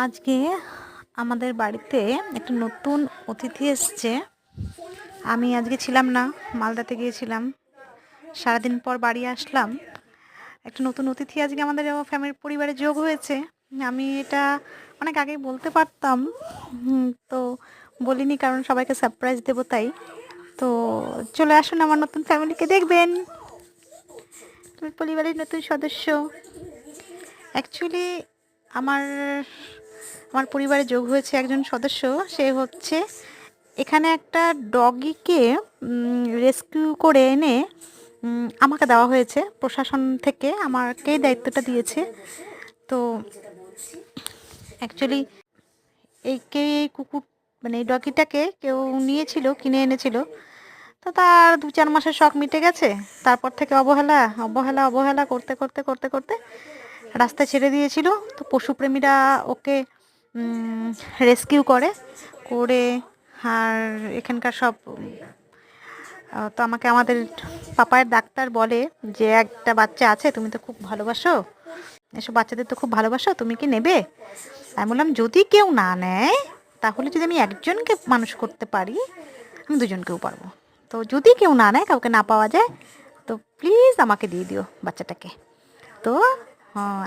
আজকে আমাদের বাড়িতে একটা নতুন অতিথি এসছে। আমি আজকে ছিলাম না, মালদাতে গিয়েছিলাম। সারাদিন পর বাড়ি আসলাম। একটা নতুন অতিথি আজকে আমাদের ফ্যামিলির পরিবারে যোগ হয়েছে। আমি এটা অনেক আগেই বলতে পারতাম, তো বলিনি কারণ সবাইকে সারপ্রাইজ দেবো তাই। তো চলে আসুন, আমার নতুন ফ্যামিলিকে দেখবেন, আমার পরিবারের নতুন সদস্য। অ্যাকচুয়ালি আমার আমার পরিবারে যোগ হয়েছে একজন সদস্য। সে হচ্ছে এখানে একটা ডগিকে রেস্কিউ করে এনে আমাকে দেওয়া হয়েছে, প্রশাসন থেকে আমাকেই দায়িত্বটা দিয়েছে। তো অ্যাকচুয়ালি এই কুকুর মানে এই ডগিটাকে কেউ নিয়েছিল, কিনে এনেছিল। তো তার 2-4 মাসের শখ মিটে গেছে। তারপর থেকে অবহেলা অবহেলা অবহেলা করতে করতে করতে করতে রাস্তায় ছেড়ে দিয়েছিল। তো পশুপ্রেমীরা ওকে রেস্কিউ করে করে আর এখানকার সব তো আমাকে আমাদের পাপায়ের ডাক্তার বলে যে একটা বাচ্চা আছে, তুমি তো খুব ভালোবাসো, এসব বাচ্চাদের তো খুব ভালোবাসো, তুমি কি নেবে? আমি বললাম যদি কেউ না নেয় তাহলে যদি আমি একজনকে মানুষ করতে পারি আমি দুজনকেও পারবো। তো যদি কেউ না নেয়, কাউকে না পাওয়া যায়, তো প্লিজ আমাকে দিয়ে দিও বাচ্চাটাকে। তো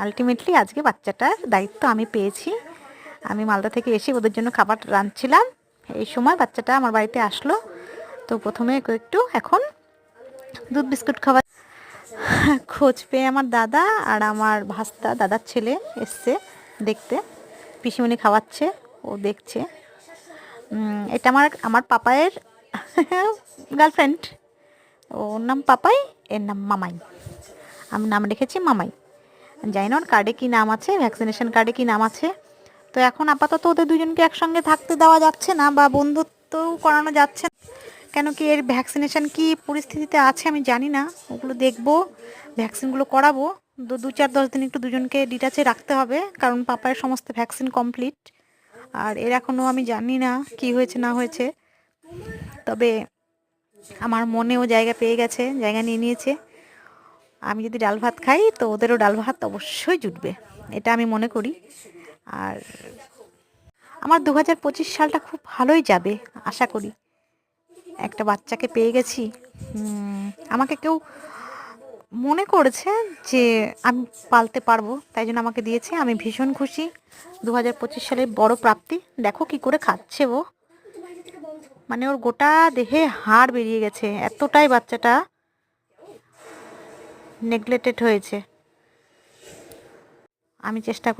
আলটিমেটলি আজকে বাচ্চাটার দায়িত্ব আমি পেয়েছি। আমি মালদা থেকে এসে ওদের জন্য খাবার রাঁধছিলাম, এই সময় বাচ্চাটা আমার বাড়িতে আসলো। তো প্রথমে একটু এখন দুধ বিস্কুট খাওয়া খোঁজ পেয়ে আমার দাদা আর আমার ভাস্তা, দাদার ছেলে এসছে দেখতে। পিসিমণি খাওয়াচ্ছে, ও দেখছে। এটা আমার আমার পাপায়ের গার্লফ্রেন্ড। ওর নাম পাপাই, এর নাম মামাই। আমি নাম রেখেছি মামাই। জানি না ওর কার্ডে কী নাম আছে, ভ্যাকসিনেশন কার্ডে কী নাম আছে। তো এখন আপাতত ওদের দুজনকে একসঙ্গে থাকতে দেওয়া যাচ্ছে না বা বন্ধুত্বও করানো যাচ্ছে না, কেন কি এর ভ্যাকসিনেশন কী পরিস্থিতিতে আছে আমি জানি না। ওগুলো দেখবো, ভ্যাকসিনগুলো করাবো। 2-4-10 দিন একটু দুজনকে ডিটাচে রাখতে হবে, কারণ পাপায়ের সমস্ত ভ্যাকসিন কমপ্লিট। আর এর এখনও আমি জানি না কি হয়েছে না হয়েছে, তবে আমার মনেও জায়গা পেয়ে গেছে, জায়গা নিয়ে নিয়েছে। আমি যদি ডাল ভাত খাই তো ওদেরও ডাল ভাত অবশ্যই জুটবে, এটা আমি মনে করি। আর আমার 2025 সালটা খুব ভালোই যাবে আশা করি। একটা বাচ্চাকে পেয়ে গেছি, আমাকে কেউ মনে করেছে যে আমি পালতে পারবো, তাই জন্য আমাকে দিয়েছে। আমি ভীষণ খুশি। 2025 সালের বড় প্রাপ্তি। দেখো কি করে খাচ্ছে ও, মানে ওর গোটা দেহে হাড় বেরিয়ে গেছে, এতটাই বাচ্চাটা নেগলেক্টেড হয়েছে। আমি চেষ্টা